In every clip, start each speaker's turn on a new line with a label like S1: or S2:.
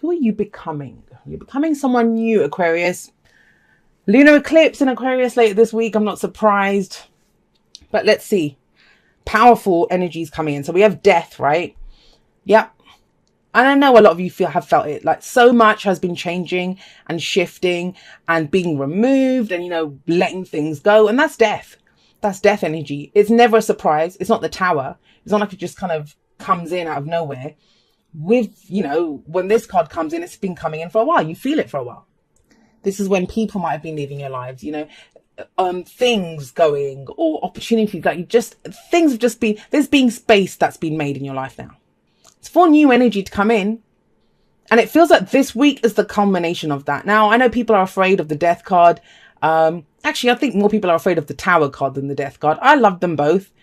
S1: Who are you becoming? You're becoming someone new, Aquarius. Lunar eclipse in Aquarius later this week. I'm not surprised. But let's see. Powerful energies coming in. So we have death, right? Yep. And I know a lot of you have felt it. Like so much has been changing and shifting and being removed and, you know, letting things go. And that's death. That's death energy. It's never a surprise. It's not the tower. It's not like it just kind of comes in out of nowhere. With, you know, when this card comes in, it's been coming in for a while. You feel it for a while. This is when people might have been leaving your lives, you know, things going or opportunities that things have just been, there's been space that's been made in your life now. It's for new energy to come in. And it feels like this week is the culmination of that. Now, I know people are afraid of the death card. Actually, I think more people are afraid of the tower card than the death card. I love them both.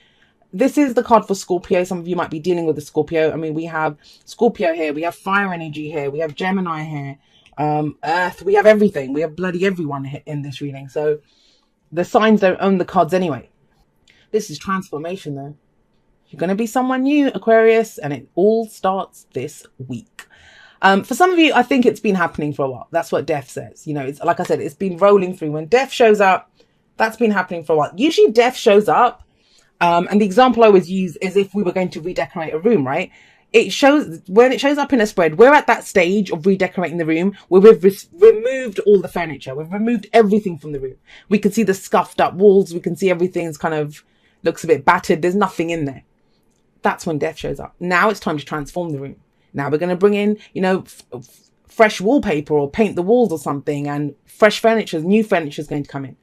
S1: This is the card for Scorpio. Some of you might be dealing with the Scorpio. I mean, we have Scorpio here. We have fire energy here. We have Gemini here. Earth. We have everything. We have bloody everyone in this reading. So the signs don't own the cards anyway. This is transformation though. You're going to be someone new, Aquarius, and it all starts this week. For some of you, I think it's been happening for a while. That's what death says. You know, it's like I said, it's been rolling through. When death shows up, that's been happening for a while. Usually death shows up. And the example I always use is if we were going to redecorate a room, right? It shows, when it shows up in a spread, we're at that stage of redecorating the room where we've removed all the furniture. We've removed everything from the room. We can see the scuffed up walls. We can see everything's kind of looks a bit battered. There's nothing in there. That's when death shows up. Now it's time to transform the room. Now we're going to bring in, you know, fresh wallpaper or paint the walls or something, and fresh furniture, new furniture is going to come in.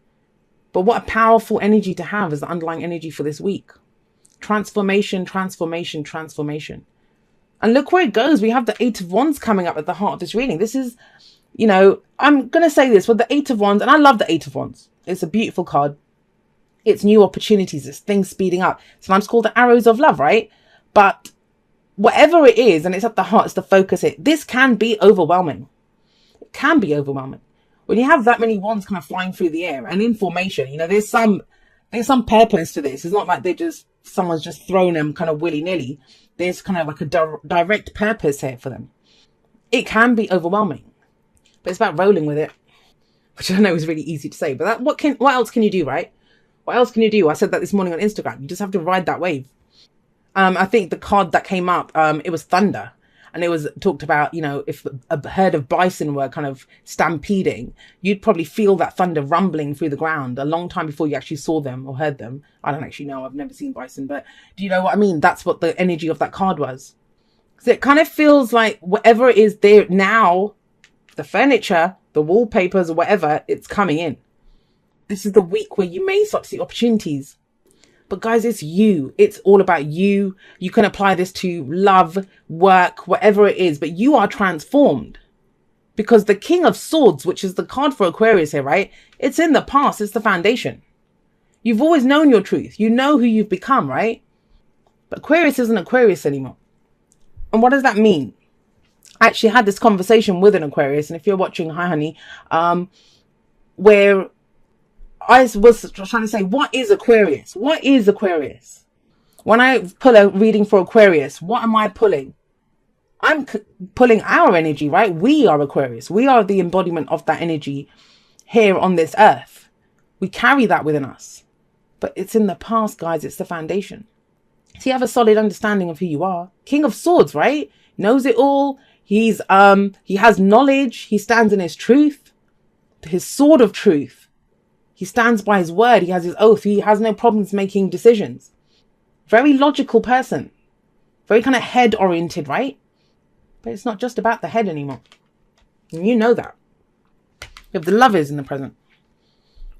S1: But what a powerful energy to have as the underlying energy for this week. Transformation, transformation, transformation. And look where it goes. We have the Eight of Wands coming up at the heart of this reading. This is, you know, I'm going to say this with the Eight of Wands, and I love the Eight of Wands. It's a beautiful card. It's new opportunities. It's things speeding up. Sometimes called the arrows of love, right? But whatever it is, and it's at the heart, it's the focus. This can be overwhelming. It can be overwhelming. When you have that many wands kind of flying through the air and in formation, you know, there's some purpose to this. It's not like someone's just thrown them kind of willy-nilly. There's kind of like a direct purpose here for them. It can be overwhelming, but it's about rolling with it, which I know is really easy to say, but what else can you do, right? What else can you do? I said that this morning on Instagram. You just have to ride that wave. I think the card that came up, it was thunder. And it was talked about, you know, if a herd of bison were kind of stampeding, you'd probably feel that thunder rumbling through the ground a long time before you actually saw them or heard them. I don't actually know. I've never seen bison, but do you know what I mean? That's what the energy of that card was. So it kind of feels like whatever it is there now, the furniture, the wallpapers or whatever, it's coming in. This is the week where you may start to see opportunities. But guys, it's you. It's all about you. You can apply this to love, work, whatever it is, but you are transformed. Because the King of Swords, which is the card for Aquarius here, right? It's in the past. It's the foundation. You've always known your truth. You know who you've become, right? But Aquarius isn't Aquarius anymore. And what does that mean? I actually had this conversation with an Aquarius, and if you're watching, hi honey, where I was trying to say, what is Aquarius? What is Aquarius? When I pull a reading for Aquarius, what am I pulling? I'm pulling our energy, right? We are Aquarius. We are the embodiment of that energy here on this earth. We carry that within us. But it's in the past, guys. It's the foundation. So you have a solid understanding of who you are. King of Swords, right? Knows it all. He has knowledge. He stands in his truth. His sword of truth. He stands by his word. He has his oath. He has no problems making decisions. Very logical person. Very kind of head oriented, right? But it's not just about the head anymore. And you know that. You have the Lovers in the present.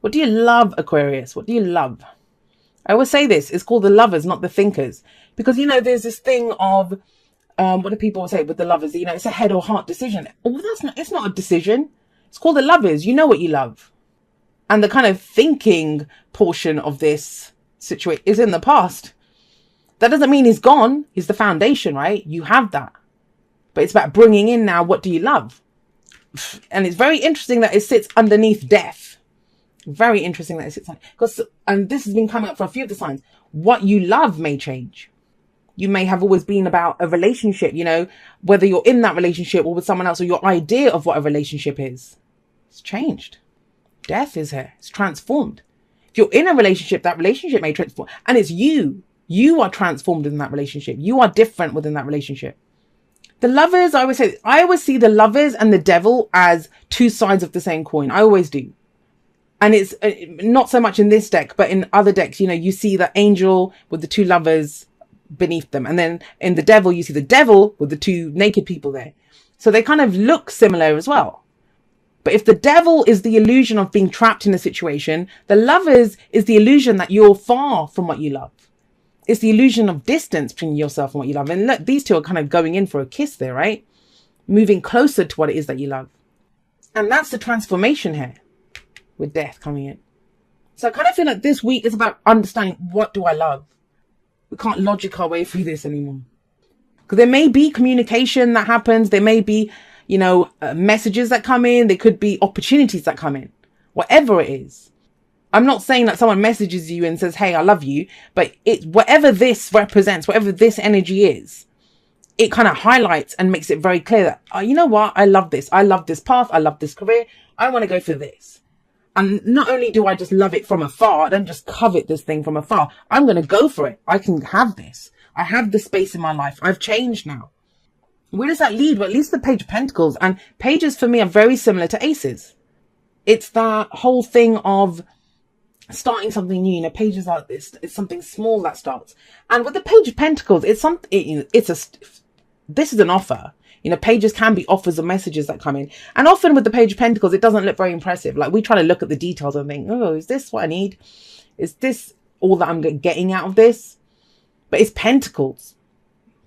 S1: What do you love, Aquarius? What do you love? I always say this. It's called the Lovers, not the Thinkers. Because, you know, there's this thing of, what do people say with the Lovers? You know, it's a head or heart decision. Oh, it's not a decision. It's called the Lovers. You know what you love. And the kind of thinking portion of this situation is in the past. That doesn't mean he's gone. He's the foundation, right? You have that. But it's about bringing in now, what do you love? And it's very interesting that it sits underneath death. Very interesting that it sits on, and this has been coming up for a few of the signs. What you love may change. You may have always been about a relationship, you know, whether you're in that relationship or with someone else, or your idea of what a relationship is. It's changed. Death is here. It's transformed. If you're in a relationship, that relationship may transform. And it's you. You are transformed in that relationship. You are different within that relationship. The lovers, I always see the lovers and the devil as two sides of the same coin. I always do. And it's not so much in this deck, but in other decks, you know, you see the angel with the two lovers beneath them. And then in the devil, you see the devil with the two naked people there. So they kind of look similar as well. But if the devil is the illusion of being trapped in a situation, the lovers is the illusion that you're far from what you love. It's the illusion of distance between yourself and what you love. And look, these two are kind of going in for a kiss there, right? Moving closer to what it is that you love. And that's the transformation here with death coming in. So I kind of feel like this week is about understanding, what do I love? We can't logic our way through this anymore. Because there may be communication that happens. There may be, you know, messages that come in. There could be opportunities that come in. Whatever it is. I'm not saying that someone messages you and says, hey, I love you. But whatever this represents, whatever this energy is, it kind of highlights and makes it very clear that, oh, you know what? I love this. I love this path. I love this career. I want to go for this. And not only do I just love it from afar, I don't just covet this thing from afar. I'm going to go for it. I can have this. I have the space in my life. I've changed now. Where does that lead? Well, at least the Page of Pentacles. And pages for me are very similar to aces. It's that whole thing of starting something new. You know, pages like this. It's something small that starts. And with the Page of Pentacles, this is an offer. You know, pages can be offers or messages that come in. And often with the Page of Pentacles, it doesn't look very impressive. Like, we try to look at the details and think, oh, is this what I need? Is this all that I'm getting out of this? But it's Pentacles.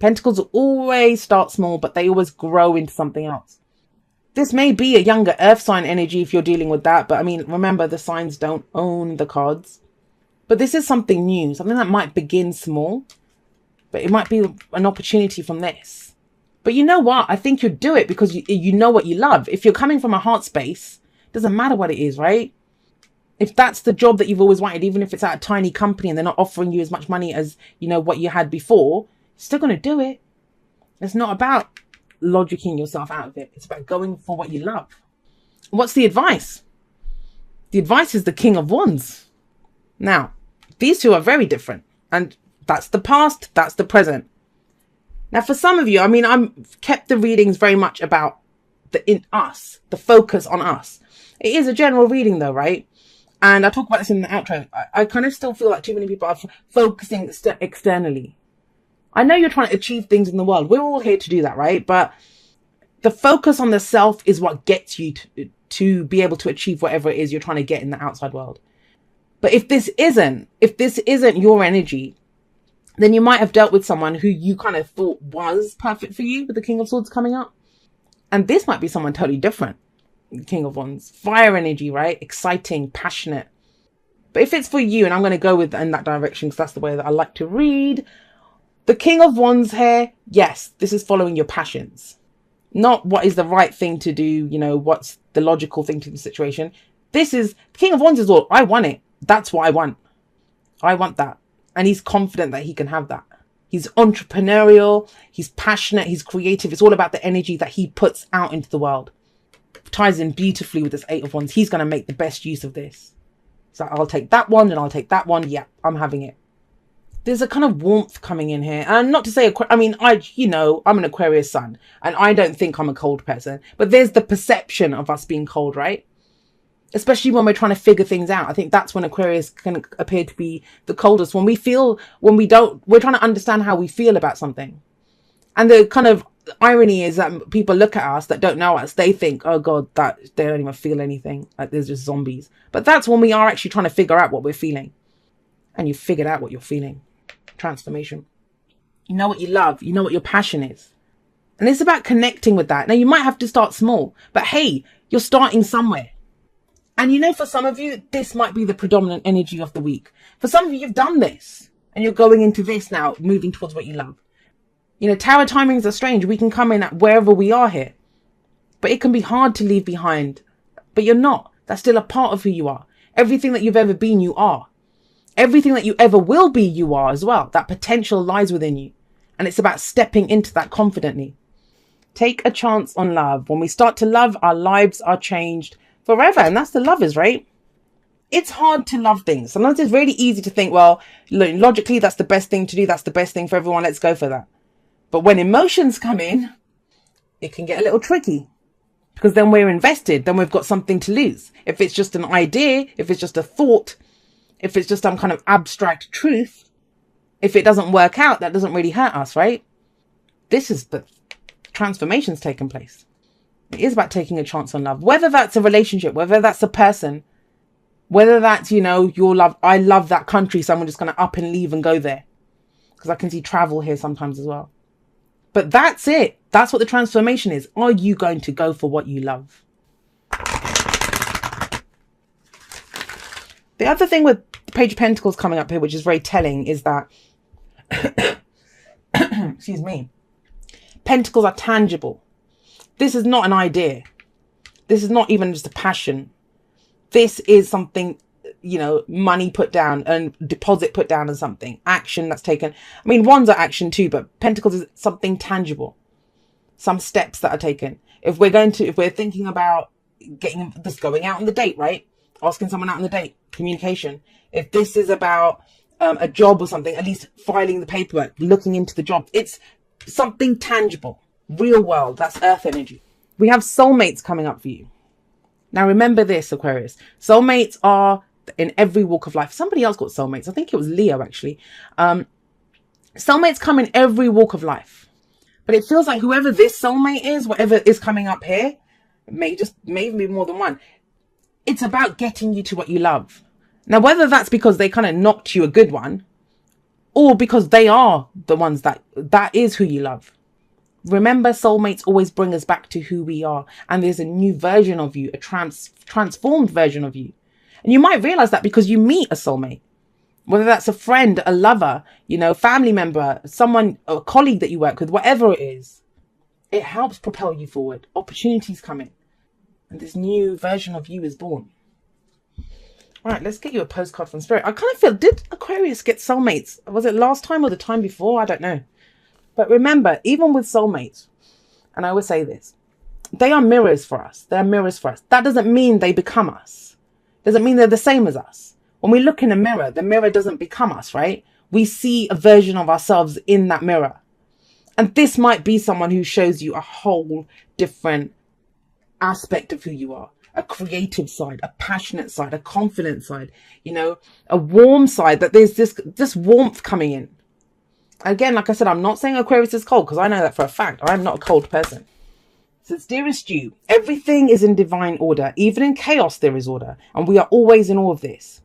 S1: Pentacles always start small, but they always grow into something else. This may be a younger earth sign energy if you're dealing with that. But I mean, remember, the signs don't own the cards. But this is something new, something that might begin small, but it might be an opportunity from this. But you know what? I think you'd do it because you know what you love. If you're coming from a heart space, it doesn't matter what it is, right? If that's the job that you've always wanted, even if it's at a tiny company and they're not offering you as much money as, you know, what you had before, you're still going to do it. It's not about logicking yourself out of it. It's about going for what you love. What's the advice? The advice is the King of Wands. Now, these two are very different. And that's the past. That's the present. Now, for some of you, I mean, I've kept the readings very much about the focus on us. It is a general reading though, right? And I talk about this in the outro. I kind of still feel like too many people are focusing externally. I know you're trying to achieve things in the world. We're all here to do that, right? But the focus on the self is what gets you to be able to achieve whatever it is you're trying to get in the outside world. But if this isn't your energy, then you might have dealt with someone who you kind of thought was perfect for you with the King of Swords coming up. And this might be someone totally different. The King of Wands. Fire energy, right? Exciting, passionate. But if it's for you, and I'm going to go in that direction because that's the way that I like to read. The King of Wands here, yes, this is following your passions. Not what is the right thing to do, you know, what's the logical thing to the situation. This is, King of Wands is all, I want it. That's what I want. I want that. And he's confident that he can have that. He's entrepreneurial. He's passionate. He's creative. It's all about the energy that he puts out into the world. Ties in beautifully with this Eight of Wands. He's going to make the best use of this. So I'll take that one and I'll take that one. Yeah, I'm having it. There's a kind of warmth coming in here. And not to say, I mean, I'm an Aquarius sun and I don't think I'm a cold person. But there's the perception of us being cold, right? Especially when we're trying to figure things out. I think that's when Aquarius can appear to be the coldest. We're trying to understand how we feel about something. And the kind of irony is that people look at us that don't know us. They think, oh God, that they don't even feel anything. Like there's just zombies. But that's when we are actually trying to figure out what we're feeling. And you figured out what you're feeling. Transformation. You know what you love. You know what your passion is. And it's about connecting with that. Now you might have to start small, but hey, you're starting somewhere. And you know, for some of you, this might be the predominant energy of the week. For some of you, you've done this and you're going into this now, moving towards what you love. You know, tower timings are strange. We can come in at wherever we are here, but it can be hard to leave behind, but you're not. That's still a part of who you are. Everything that you've ever been, you are. Everything that you ever will be, you are as well. That potential lies within you. And it's about stepping into that confidently. Take a chance on love. When we start to love, our lives are changed forever. And that's the lovers, right? It's hard to love things. Sometimes it's really easy to think, well, logically, that's the best thing to do. That's the best thing for everyone. Let's go for that. But when emotions come in, it can get a little tricky, because then we're invested. Then we've got something to lose. If it's just an idea, if it's just a thought, if it's just some kind of abstract truth, if it doesn't work out, that doesn't really hurt us, right? This is the transformation's taken place. It is about taking a chance on love, whether that's a relationship, whether that's a person, whether that's, you know, your love. I love that country, so I'm just going to up and leave and go there, because I can see travel here sometimes as well. But that's it. That's what the transformation is. Are you going to go for what you love? The other thing with Page of Pentacles coming up here, which is very telling, is that, excuse me, Pentacles are tangible. This is not an idea. This is not even just a passion. This is something, you know, money put down and deposit put down on something, action that's taken. I mean, wands are action too, but Pentacles is something tangible. Some steps that are taken. If we're thinking about going out on the date, right? Asking someone out on the date, communication. If this is about a job or something, at least filing the paperwork, looking into the job. It's something tangible, real world. That's earth energy. We have soulmates coming up for you. Now, remember this, Aquarius. Soulmates are in every walk of life. Somebody else got soulmates. I think it was Leo, actually. Soulmates come in every walk of life. But it feels like whoever this soulmate is, whatever is coming up here, may be more than one. It's about getting you to what you love. Now, whether that's because they kind of knocked you a good one, or because they are the ones that is who you love. Remember, soulmates always bring us back to who we are. And there's a new version of you, a transformed version of you. And you might realize that because you meet a soulmate, whether that's a friend, a lover, you know, family member, someone, a colleague that you work with, whatever it is, it helps propel you forward. Opportunities come in and this new version of you is born. All right, let's get you a postcard from Spirit. I kind of feel, did Aquarius get soulmates? Was it last time or the time before? I don't know. But remember, even with soulmates, and I always say this, they are mirrors for us. They're mirrors for us. That doesn't mean they become us. Doesn't mean they're the same as us. When we look in a mirror, the mirror doesn't become us, right? We see a version of ourselves in that mirror. And this might be someone who shows you a whole different aspect of who you are. A creative side, a passionate side, a confident side, you know, a warm side, that there's this warmth coming in. Again, like I said, I'm not saying Aquarius is cold, because I know that for a fact. I'm not a cold person. So, dearest you, everything is in divine order. Even in chaos, there is order. And we are always in all of this.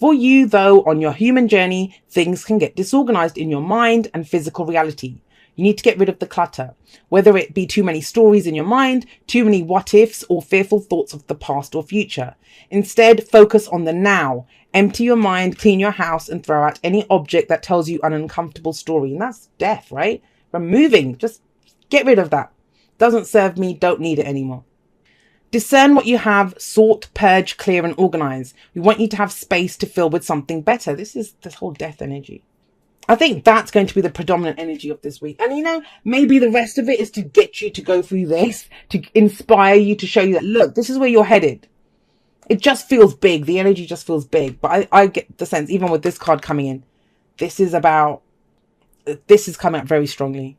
S1: For you, though, on your human journey, things can get disorganized in your mind and physical reality. You need to get rid of the clutter, whether it be too many stories in your mind, too many what ifs, or fearful thoughts of the past or future. Instead, focus on the now. Empty your mind, clean your house, and throw out any object that tells you an uncomfortable story. And that's death, right? Removing, just get rid of that. Doesn't serve me, don't need it anymore. Discern what you have, sort, purge, clear, and organize. We want you to have space to fill with something better. This is this whole death energy. I think that's going to be the predominant energy of this week. And, you know, maybe the rest of it is to get you to go through this, to inspire you, to show you that, look, this is where you're headed. It just feels big. The energy just feels big. But I get the sense, even with this card coming in, this is coming up very strongly.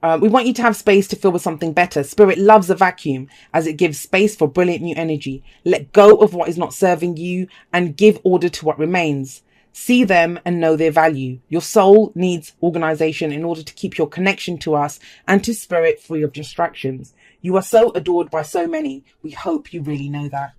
S1: We want you to have space to fill with something better. Spirit loves a vacuum as it gives space for brilliant new energy. Let go of what is not serving you and give order to what remains. See them and know their value. Your soul needs organization in order to keep your connection to us and to Spirit free of distractions. You are so adored by so many. We hope you really know that.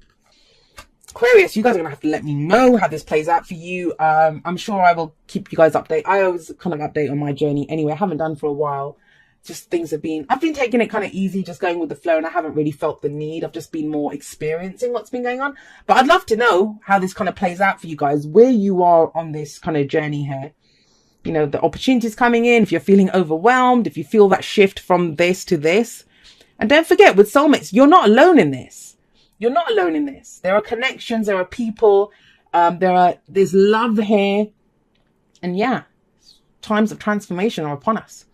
S1: Aquarius, you guys are going to have to let me know how this plays out for you. I'm sure I will keep you guys updated. I always kind of update on my journey anyway. I haven't done for a while. Just things I've been taking it kind of easy, just going with the flow, and I haven't really felt the need. I've just been more experiencing what's been going on. But I'd love to know how this kind of plays out for you guys, where you are on this kind of journey here. You know, the opportunities coming in, if you're feeling overwhelmed, if you feel that shift from this to this. And don't forget, with soulmates, you're not alone in this. You're not alone in this. There are connections, there are people, there's love here. And yeah, times of transformation are upon us.